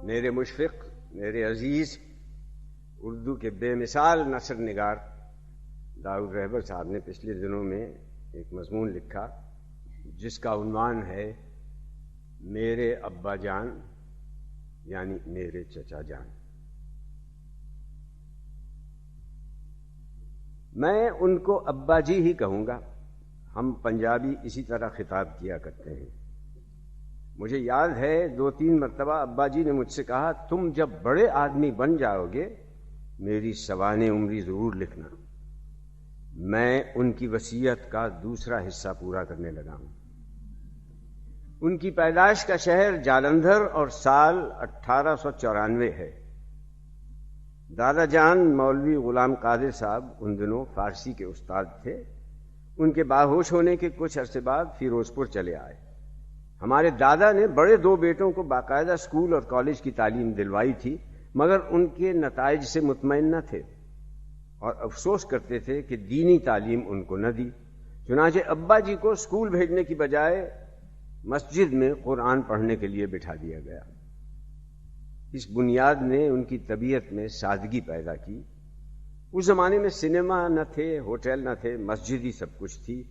میرے مشفق، میرے عزیز اردو کے بے مثال نثر نگار داؤد رہبر صاحب نے پچھلے دنوں میں ایک مضمون لکھا جس کا عنوان ہے میرے ابا جان یعنی میرے چچا جان۔ میں ان کو ابا جی ہی کہوں گا، ہم پنجابی اسی طرح خطاب کیا کرتے ہیں۔ مجھے یاد ہے 2-3 مرتبہ ابا جی نے مجھ سے کہا تم جب بڑے آدمی بن جاؤ گے میری سوانح عمری ضرور لکھنا۔ میں ان کی وصیت کا دوسرا حصہ پورا کرنے لگا ہوں۔ ان کی پیدائش کا شہر جالندھر اور سال 1894 ہے۔ دادا جان مولوی غلام قادر صاحب ان دنوں فارسی کے استاد تھے۔ ان کے باہوش ہونے کے کچھ عرصے بعد فیروزپور چلے آئے۔ ہمارے دادا نے بڑے 2 بیٹوں کو باقاعدہ اسکول اور کالج کی تعلیم دلوائی تھی، مگر ان کے نتائج سے مطمئن نہ تھے اور افسوس کرتے تھے کہ دینی تعلیم ان کو نہ دی۔ چنانچہ ابا جی کو اسکول بھیجنے کی بجائے مسجد میں قرآن پڑھنے کے لیے بٹھا دیا گیا۔ اس بنیاد نے ان کی طبیعت میں سادگی پیدا کی۔ اس زمانے میں سنیما نہ تھے، ہوٹل نہ تھے، مسجد ہی سب کچھ تھی۔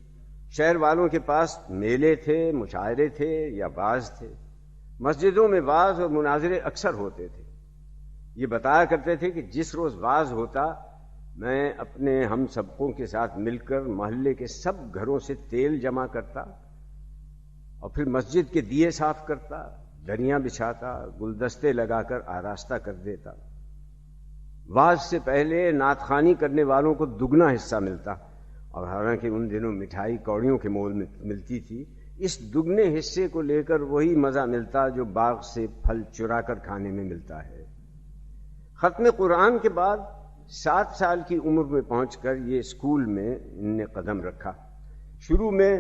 شہر والوں کے پاس میلے تھے، مشاعرے تھے یا واعظ تھے۔ مسجدوں میں واعظ اور مناظرے اکثر ہوتے تھے۔ یہ بتایا کرتے تھے کہ جس روز واعظ ہوتا میں اپنے ہم سبقوں کے ساتھ مل کر محلے کے سب گھروں سے تیل جمع کرتا اور پھر مسجد کے دیے صاف کرتا، دریاں بچھاتا، گلدستے لگا کر آراستہ کر دیتا۔ واعظ سے پہلے نعت خوانی کرنے والوں کو دگنا حصہ ملتا، اور حالانکہ ان دنوں مٹھائی کوڑیوں کے مول میں ملتی تھی، اس دگنے حصے کو لے کر وہی مزہ ملتا جو باغ سے پھل چرا کر کھانے میں ملتا ہے۔ ختم قرآن کے بعد 7 سال کی عمر میں پہنچ کر یہ اسکول میں ان نے قدم رکھا۔ شروع میں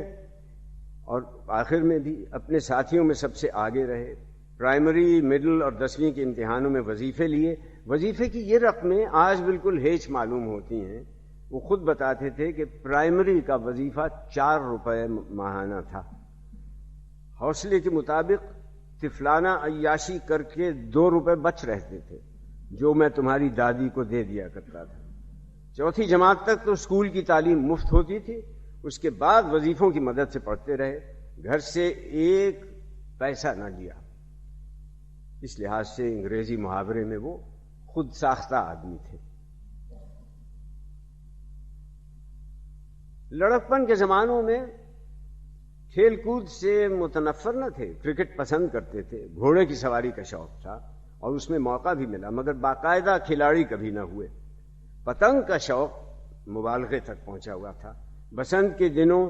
اور آخر میں بھی اپنے ساتھیوں میں سب سے آگے رہے۔ پرائمری، مڈل اور 10ویں کے امتحانوں میں وظیفے لیے۔ وظیفے کی یہ رقمیں آج بالکل ہیچ معلوم ہوتی ہیں۔ وہ خود بتاتے تھے کہ پرائمری کا وظیفہ 4 روپے ماہانہ تھا۔ حوصلے کے مطابق طفلانہ عیاشی کر کے 2 روپے بچ رہتے تھے جو میں تمہاری دادی کو دے دیا کرتا تھا۔ 4تھی جماعت تک تو اسکول کی تعلیم مفت ہوتی تھی، اس کے بعد وظیفوں کی مدد سے پڑھتے رہے، گھر سے 1 پیسہ نہ لیا۔ اس لحاظ سے انگریزی محاورے میں وہ خود ساختہ آدمی تھے۔ لڑکپن کے زمانوں میں کھیل کود سے متنفر نہ تھے، کرکٹ پسند کرتے تھے، گھوڑے کی سواری کا شوق تھا اور اس میں موقع بھی ملا، مگر باقاعدہ کھلاڑی کبھی نہ ہوئے۔ پتنگ کا شوق مبالغے تک پہنچا ہوا تھا۔ بسنت کے دنوں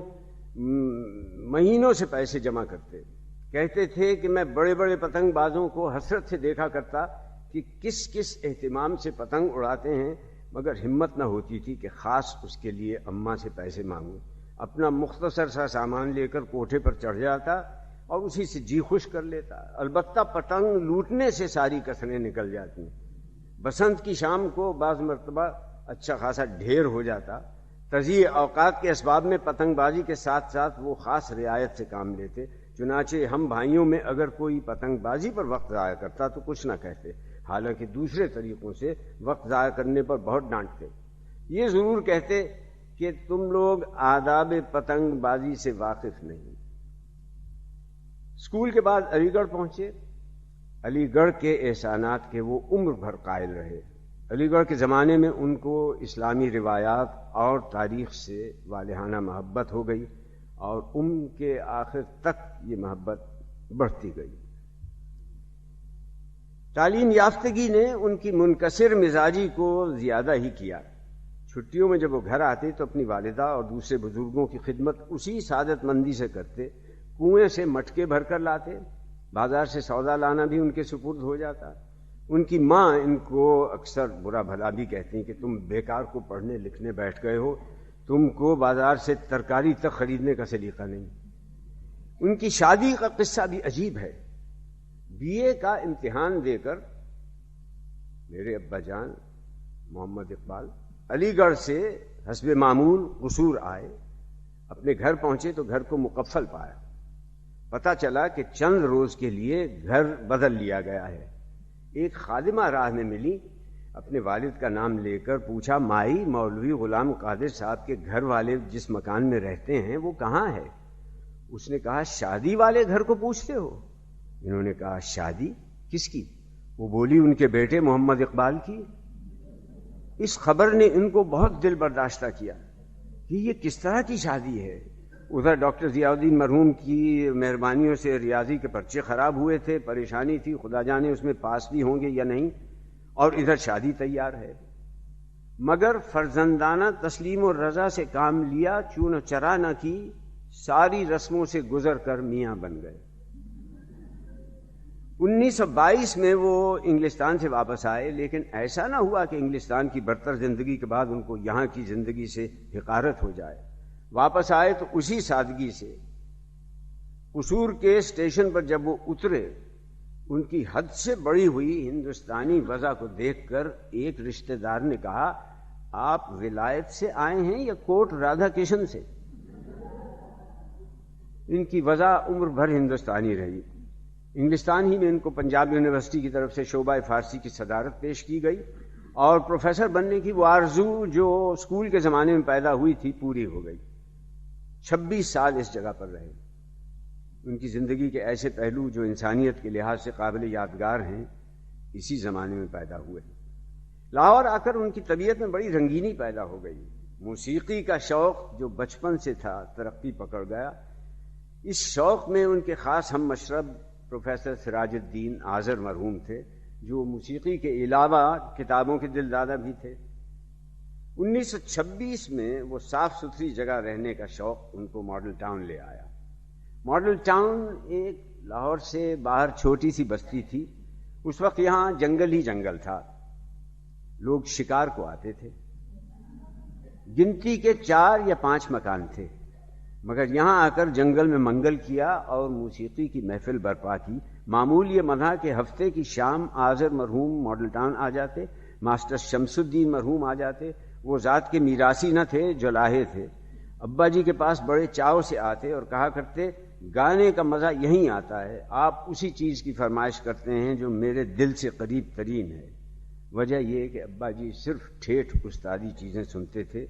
مہینوں سے پیسے جمع کرتے، کہتے تھے کہ میں بڑے بڑے پتنگ بازوں کو حسرت سے دیکھا کرتا کہ کس کس اہتمام سے پتنگ اڑاتے ہیں، مگر ہمت نہ ہوتی تھی کہ خاص اس کے لیے اماں سے پیسے مانگوں۔ اپنا مختصر سا سامان لے کر کوٹھے پر چڑھ جاتا اور اسی سے جی خوش کر لیتا۔ البتہ پتنگ لوٹنے سے ساری کسریں نکل جاتی۔ بسنت کی شام کو بعض مرتبہ اچھا خاصا ڈھیر ہو جاتا۔ تضییع اوقات کے اسباب میں پتنگ بازی کے ساتھ ساتھ وہ خاص رعایت سے کام لیتے۔ چنانچہ ہم بھائیوں میں اگر کوئی پتنگ بازی پر وقت ضائع کرتا تو کچھ نہ کہتے، حالانکہ دوسرے طریقوں سے وقت ضائع کرنے پر بہت ڈانٹتے۔ یہ ضرور کہتے کہ تم لوگ آداب پتنگ بازی سے واقف نہیں۔ اسکول کے بعد علی گڑھ پہنچے۔ علی گڑھ کے احسانات کے وہ عمر بھر قائل رہے۔ علی گڑھ کے زمانے میں ان کو اسلامی روایات اور تاریخ سے والہانہ محبت ہو گئی اور عمر کے آخر تک یہ محبت بڑھتی گئی۔ تعلیم یافتگی نے ان کی منکسر مزاجی کو زیادہ ہی کیا۔ چھٹیوں میں جب وہ گھر آتے تو اپنی والدہ اور دوسرے بزرگوں کی خدمت اسی سعادت مندی سے کرتے۔ کنویں سے مٹکے بھر کر لاتے، بازار سے سودا لانا بھی ان کے سپرد ہو جاتا۔ ان کی ماں ان کو اکثر برا بھلا بھی کہتی کہ تم بیکار کو پڑھنے لکھنے بیٹھ گئے ہو، تم کو بازار سے ترکاری تک خریدنے کا سلیقہ نہیں۔ ان کی شادی کا قصہ بھی عجیب ہے۔ BA کا امتحان دے کر میرے ابا جان محمد اقبال علی گڑھ سے حسب معمول قصور آئے۔ اپنے گھر پہنچے تو گھر کو مقفل پایا۔ پتہ چلا کہ چند روز کے لیے گھر بدل لیا گیا ہے۔ ایک خادمہ راہ میں ملی، اپنے والد کا نام لے کر پوچھا، مائی مولوی غلام قادر صاحب کے گھر والے جس مکان میں رہتے ہیں وہ کہاں ہے؟ اس نے کہا، شادی والے گھر کو پوچھتے ہو؟ انہوں نے کہا، شادی کس کی؟ وہ بولی، ان کے بیٹے محمد اقبال کی۔ اس خبر نے ان کو بہت دل برداشتہ کیا کہ یہ کس طرح کی شادی ہے۔ ادھر ڈاکٹر ضیاء الدین مرحوم کی مہربانیوں سے ریاضی کے پرچے خراب ہوئے تھے، پریشانی تھی، خدا جانے اس میں پاس بھی ہوں گے یا نہیں، اور ادھر شادی تیار ہے۔ مگر فرزندانہ تسلیم و رضا سے کام لیا، چون و چرا نہ کی، ساری رسموں سے گزر کر میاں بن گئے۔ 1922 میں وہ انگلستان سے واپس آئے، لیکن ایسا نہ ہوا کہ انگلستان کی برتر زندگی کے بعد ان کو یہاں کی زندگی سے حقارت ہو جائے۔ واپس آئے تو اسی سادگی سے۔ قصور کے اسٹیشن پر جب وہ اترے، ان کی حد سے بڑی ہوئی ہندوستانی وضع کو دیکھ کر ایک رشتہ دار نے کہا، آپ ولایت سے آئے ہیں یا کوٹ رادھا کرشن سے؟ ان کی وضع عمر بھر ہندوستانی رہی۔ انگلستان ہی میں ان کو پنجاب یونیورسٹی کی طرف سے شعبہ فارسی کی صدارت پیش کی گئی، اور پروفیسر بننے کی وہ آرزو جو اسکول کے زمانے میں پیدا ہوئی تھی پوری ہو گئی۔ 26 سال اس جگہ پر رہے۔ ان کی زندگی کے ایسے پہلو جو انسانیت کے لحاظ سے قابل یادگار ہیں اسی زمانے میں پیدا ہوئے۔ لاہور آ کر ان کی طبیعت میں بڑی رنگینی پیدا ہو گئی۔ موسیقی کا شوق جو بچپن سے تھا ترقی پکڑ گیا۔ اس شوق میں ان کے خاص ہم مشرب پروفیسر سراج الدین آذر مرحوم تھے، جو موسیقی کے علاوہ کتابوں کے دلدادہ بھی تھے۔ 1926 میں وہ صاف ستھری جگہ رہنے کا شوق ان کو ماڈل ٹاؤن لے آیا۔ ماڈل ٹاؤن ایک لاہور سے باہر چھوٹی سی بستی تھی۔ اس وقت یہاں جنگل ہی جنگل تھا، لوگ شکار کو آتے تھے۔ گنتی کے 4 یا 5 مکان تھے، مگر یہاں آ کر جنگل میں منگل کیا اور موسیقی کی محفل برپا کی۔ معمول یہ مدھا کہ ہفتے کی شام آذر مرحوم ماڈل ٹاؤن آ جاتے، ماسٹر شمس الدین مرحوم آ جاتے۔ وہ ذات کے میراثی نہ تھے، جلاہے تھے۔ ابا جی کے پاس بڑے چاو سے آتے اور کہا کرتے، گانے کا مزہ یہیں آتا ہے، آپ اسی چیز کی فرمائش کرتے ہیں جو میرے دل سے قریب ترین ہے۔ وجہ یہ کہ ابا جی صرف ٹھیٹھ استادی چیزیں سنتے تھے،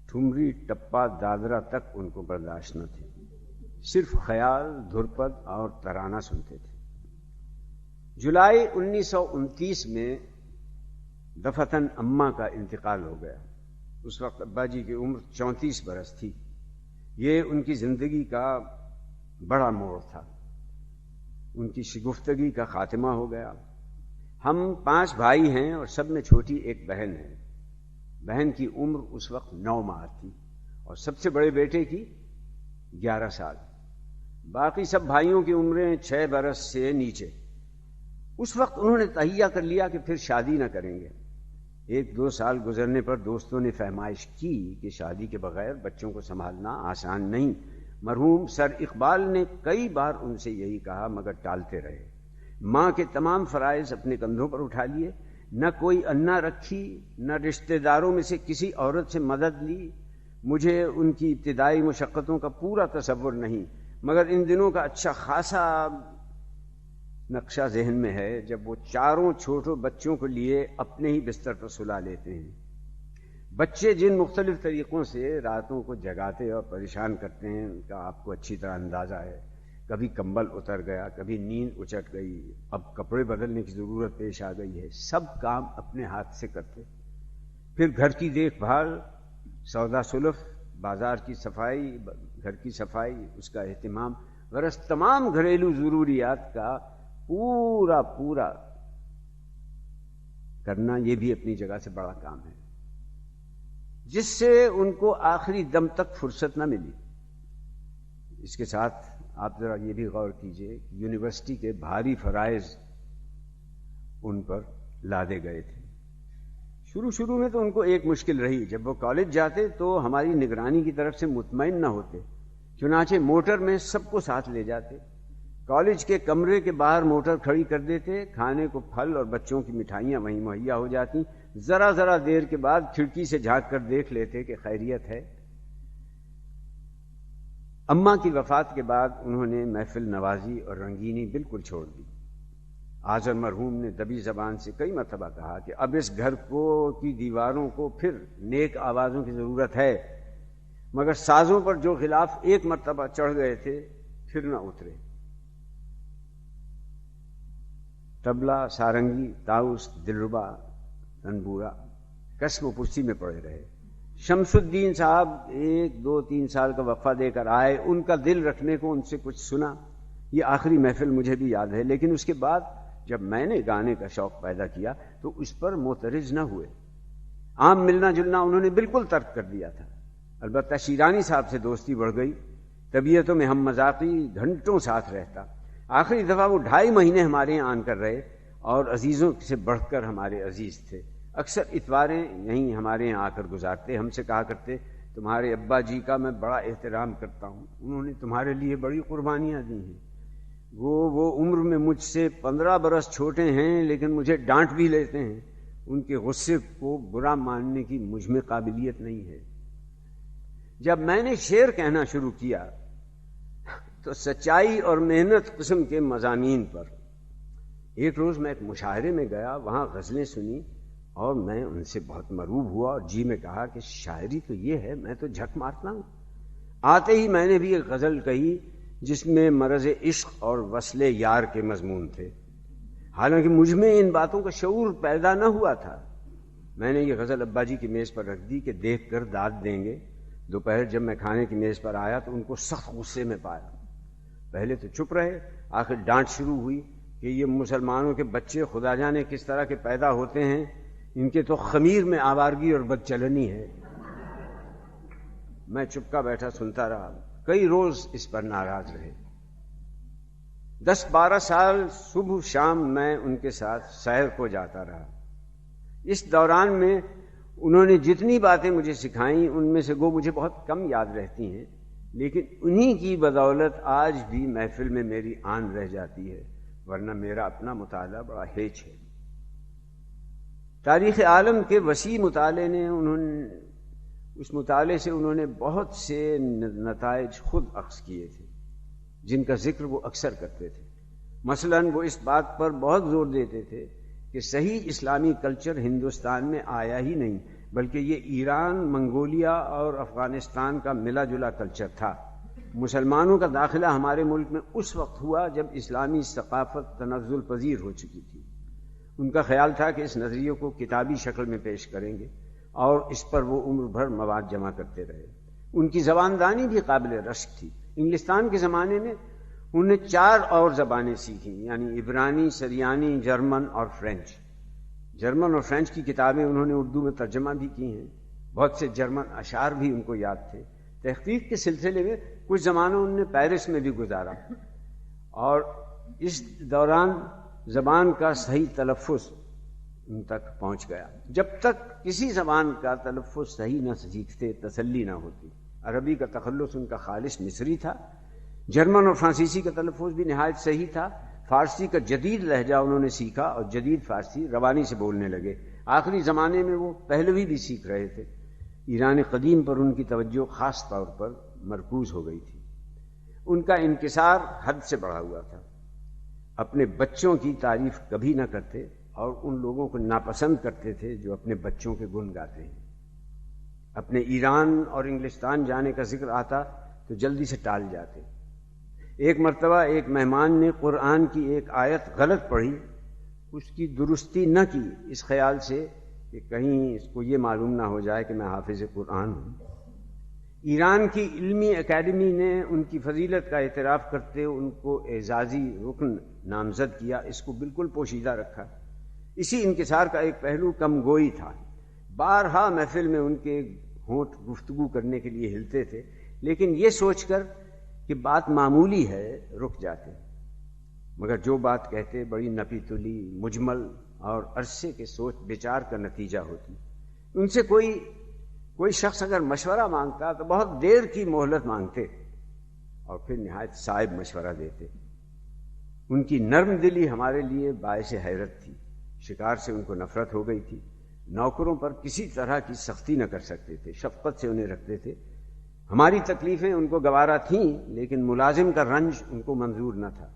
ٹھمری ٹپا دادرا تک ان کو برداشت نہ تھے، صرف خیال، دھرپد اور ترانہ سنتے تھے۔ جولائی 1929 میں دفتن اماں کا انتقال ہو گیا۔ اس وقت ابا جی کی عمر 34 برس تھی۔ یہ ان کی زندگی کا بڑا موڑ تھا۔ ان کی شگفتگی کا خاتمہ ہو گیا۔ ہم 5 بھائی ہیں اور سب میں چھوٹی ایک بہن ہے۔ بہن کی عمر اس وقت 9 ماہ تھی اور سب سے بڑے بیٹے کی 11 سال۔ باقی سب بھائیوں کی عمریں 6 برس سے نیچے۔ اس وقت انہوں نے تہیہ کر لیا کہ پھر شادی نہ کریں گے۔ 1-2 سال گزرنے پر دوستوں نے فہمائش کی کہ شادی کے بغیر بچوں کو سنبھالنا آسان نہیں۔ مرحوم سر اقبال نے کئی بار ان سے یہی کہا مگر ٹالتے رہے۔ ماں کے تمام فرائض اپنے کندھوں پر اٹھا لیے، نہ کوئی انا رکھی، نہ رشتہ داروں میں سے کسی عورت سے مدد لی۔ مجھے ان کی ابتدائی مشقتوں کا پورا تصور نہیں، مگر ان دنوں کا اچھا خاصا نقشہ ذہن میں ہے جب وہ چاروں چھوٹوں بچوں کو لیے اپنے ہی بستر پر سلا لیتے ہیں۔ بچے جن مختلف طریقوں سے راتوں کو جگاتے اور پریشان کرتے ہیں ان کا آپ کو اچھی طرح اندازہ ہے۔ کبھی کمبل اتر گیا، کبھی نیند اچٹ گئی، اب کپڑے بدلنے کی ضرورت پیش آ گئی ہے۔ سب کام اپنے ہاتھ سے کرتے، پھر گھر کی دیکھ بھال، سودا سلف، بازار کی صفائی، گھر کی صفائی، اس کا اہتمام، غرض تمام گھریلو ضروریات کا پورا کرنا، یہ بھی اپنی جگہ سے بڑا کام ہے، جس سے ان کو آخری دم تک فرصت نہ ملی۔ اس کے ساتھ آپ ذرا یہ بھی غور کیجئے کہ یونیورسٹی کے بھاری فرائض ان پر لادے گئے تھے۔ شروع میں تو ان کو ایک مشکل رہی، جب وہ کالج جاتے تو ہماری نگرانی کی طرف سے مطمئن نہ ہوتے، چنانچہ موٹر میں سب کو ساتھ لے جاتے، کالج کے کمرے کے باہر موٹر کھڑی کر دیتے، کھانے کو پھل اور بچوں کی مٹھائیاں وہیں مہیا ہو جاتی، ذرا دیر کے بعد کھڑکی سے جھانک کر دیکھ لیتے کہ خیریت ہے۔ اماں کی وفات کے بعد انہوں نے محفل نوازی اور رنگینی بالکل چھوڑ دی۔ آذر مرحوم نے دبی زبان سے کئی مرتبہ کہا کہ اب اس گھر کو کی دیواروں کو پھر نیک آوازوں کی ضرورت ہے، مگر سازوں پر جو خلاف ایک مرتبہ چڑھ گئے تھے پھر نہ اترے۔ طبلہ، سارنگی، طاؤس، دلربا، تنبورا قسم و پرسی میں پڑے رہے۔ شمس الدین صاحب 1 2 3 سال کا وقفہ دے کر آئے، ان کا دل رکھنے کو ان سے کچھ سنا، یہ آخری محفل مجھے بھی یاد ہے، لیکن اس کے بعد جب میں نے گانے کا شوق پیدا کیا تو اس پر معترض نہ ہوئے۔ عام ملنا جلنا انہوں نے بالکل ترک کر دیا تھا۔ البتہ شیرانی صاحب سے دوستی بڑھ گئی، طبیعتوں میں ہم مذاقی، گھنٹوں ساتھ رہتا۔ آخری دفعہ وہ 2.5 مہینے ہمارے یہاں آن کر رہے اور عزیزوں سے بڑھ کر ہمارے عزیز تھے۔ اکثر اتواریں یہیں ہمارے یہاں آ کر گزارتے، ہم سے کہا کرتے تمہارے ابا جی کا میں بڑا احترام کرتا ہوں، انہوں نے تمہارے لیے بڑی قربانیاں دی ہیں۔ وہ عمر میں مجھ سے 15 برس چھوٹے ہیں، لیکن مجھے ڈانٹ بھی لیتے ہیں۔ ان کے غصے کو برا ماننے کی مجھ میں قابلیت نہیں ہے۔ جب میں نے شعر کہنا شروع کیا تو سچائی اور محنت قسم کے مضامین پر۔ ایک روز میں ایک مشاعرے میں گیا، وہاں غزلیں سنی اور میں ان سے بہت مروب ہوا اور جی میں کہا کہ شاعری تو یہ ہے، میں تو جھک مارتا ہوں۔ آتے ہی میں نے بھی ایک غزل کہی جس میں مرض عشق اور وصل یار کے مضمون تھے، حالانکہ مجھ میں ان باتوں کا شعور پیدا نہ ہوا تھا۔ میں نے یہ غزل ابا جی کی میز پر رکھ دی کہ دیکھ کر داد دیں گے۔ دوپہر جب میں کھانے کی میز پر آیا تو ان کو سخت غصے میں پایا۔ پہلے تو چپ رہے، آخر ڈانٹ شروع ہوئی کہ یہ مسلمانوں کے بچے خدا جانے کس طرح کے پیدا ہوتے ہیں، ان کے تو خمیر میں آوارگی اور بدچلنی ہے۔ میں چپکا بیٹھا سنتا رہا، کئی روز اس پر ناراض رہے۔ 10-12 سال صبح شام میں ان کے ساتھ سیر کو جاتا رہا۔ اس دوران میں انہوں نے جتنی باتیں مجھے سکھائیں ان میں سے گو مجھے بہت کم یاد رہتی ہیں، لیکن انہی کی بدولت آج بھی محفل میں میری آن رہ جاتی ہے، ورنہ میرا اپنا مطالعہ بڑا ہیچ ہے۔ تاریخ عالم کے وسیع مطالعے نے اس مطالعے سے انہوں نے بہت سے نتائج خود اخذ کیے تھے جن کا ذکر وہ اکثر کرتے تھے۔ مثلاً وہ اس بات پر بہت زور دیتے تھے کہ صحیح اسلامی کلچر ہندوستان میں آیا ہی نہیں، بلکہ یہ ایران، منگولیا اور افغانستان کا ملا جلا کلچر تھا۔ مسلمانوں کا داخلہ ہمارے ملک میں اس وقت ہوا جب اسلامی ثقافت تنزل پذیر ہو چکی تھی۔ ان کا خیال تھا کہ اس نظریے کو کتابی شکل میں پیش کریں گے اور اس پر وہ عمر بھر مواد جمع کرتے رہے۔ ان کی زباندانی بھی قابل رشک تھی۔ انگلستان کے زمانے میں انہوں نے 4 اور زبانیں سیکھیں، یعنی عبرانی، سریانی، جرمن اور فرینچ۔ جرمن اور فرینچ کی کتابیں انہوں نے اردو میں ترجمہ بھی کی ہیں، بہت سے جرمن اشعار بھی ان کو یاد تھے۔ تحقیق کے سلسلے میں کچھ زمانہ انہوں نے پیرس میں بھی گزارا اور اس دوران زبان کا صحیح تلفظ ان تک پہنچ گیا۔ جب تک کسی زبان کا تلفظ صحیح نہ سیکھتے تسلی نہ ہوتی۔ عربی کا تخلص ان کا خالص مصری تھا، جرمن اور فرانسیسی کا تلفظ بھی نہایت صحیح تھا، فارسی کا جدید لہجہ انہوں نے سیکھا اور جدید فارسی روانی سے بولنے لگے۔ آخری زمانے میں وہ پہلوی بھی سیکھ رہے تھے۔ ایران قدیم پر ان کی توجہ خاص طور پر مرکوز ہو گئی تھی۔ ان کا انکسار حد سے بڑھا ہوا تھا۔ اپنے بچوں کی تعریف کبھی نہ کرتے اور ان لوگوں کو ناپسند کرتے تھے جو اپنے بچوں کے گن گاتے ہیں۔ اپنے ایران اور انگلستان جانے کا ذکر آتا تو جلدی سے ٹال جاتے۔ ایک مرتبہ ایک مہمان نے قرآن کی ایک آیت غلط پڑھی، اس کی درستی نہ کی، اس خیال سے کہ کہیں اس کو یہ معلوم نہ ہو جائے کہ میں حافظ قرآن ہوں۔ ایران کی علمی اکیڈمی نے ان کی فضیلت کا اعتراف کرتے ان کو اعزازی رکن نامزد کیا، اس کو بالکل پوشیدہ رکھا۔ اسی انکسار کا ایک پہلو کم گوئی تھا۔ بارہا محفل میں ان کے ہونٹ گفتگو کرنے کے لیے ہلتے تھے، لیکن یہ سوچ کر کہ بات معمولی ہے رک جاتے، مگر جو بات کہتے بڑی نپی تلی، مجمل اور عرصے کے سوچ بچار کا نتیجہ ہوتی۔ ان سے کوئی شخص اگر مشورہ مانگتا تو بہت دیر کی مہلت مانگتے اور پھر نہایت صائب مشورہ دیتے۔ ان کی نرم دلی ہمارے لیے باعث حیرت تھی۔ شکار سے ان کو نفرت ہو گئی تھی، نوکروں پر کسی طرح کی سختی نہ کر سکتے تھے، شفقت سے انہیں رکھتے تھے۔ ہماری تکلیفیں ان کو گوارا تھیں، لیکن ملازم کا رنج ان کو منظور نہ تھا۔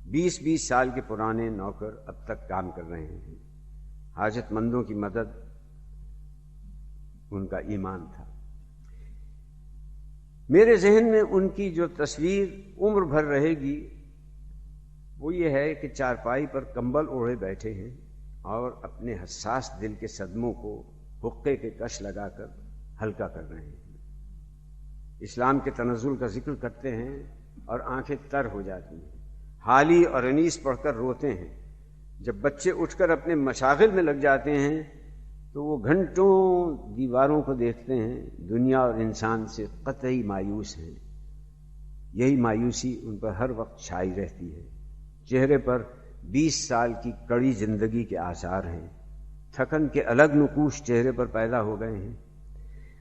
20-20 سال کے پرانے نوکر اب تک کام کر رہے ہیں. حاجت مندوں کی مدد ان کا ایمان تھا. میرے ذہن میں ان کی جو تصویر عمر بھر رہے گی وہ یہ ہے کہ چارپائی پر کمبل اوڑھے بیٹھے ہیں اور اپنے حساس دل کے صدموں کو حقے کے کش لگا کر ہلکا کر رہے ہیں. اسلام کے تنزل کا ذکر کرتے ہیں اور آنکھیں تر ہو جاتی ہیں. حالی اور انیس پڑھ کر روتے ہیں. جب بچے اٹھ کر اپنے مشاغل میں لگ جاتے ہیں تو وہ گھنٹوں دیواروں کو دیکھتے ہیں. دنیا اور انسان سے قطعی مایوس ہیں. یہی مایوسی ان پر ہر وقت چھائی رہتی ہے. چہرے پر 20 سال کی کڑی زندگی کے آثار ہیں. تھکن کے الگ نقوش چہرے پر پیدا ہو گئے ہیں.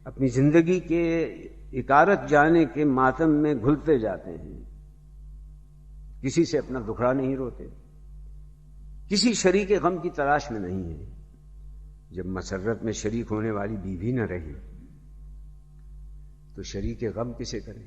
اپنی زندگی کے اکارت جانے کے ماتم میں گھلتے جاتے ہیں. کسی سے اپنا دکھڑا نہیں روتے. کسی شریک غم کی تلاش میں نہیں ہے. جب مسرت میں شریک ہونے والی بیوی نہ رہی تو شریک غم کسے کریں؟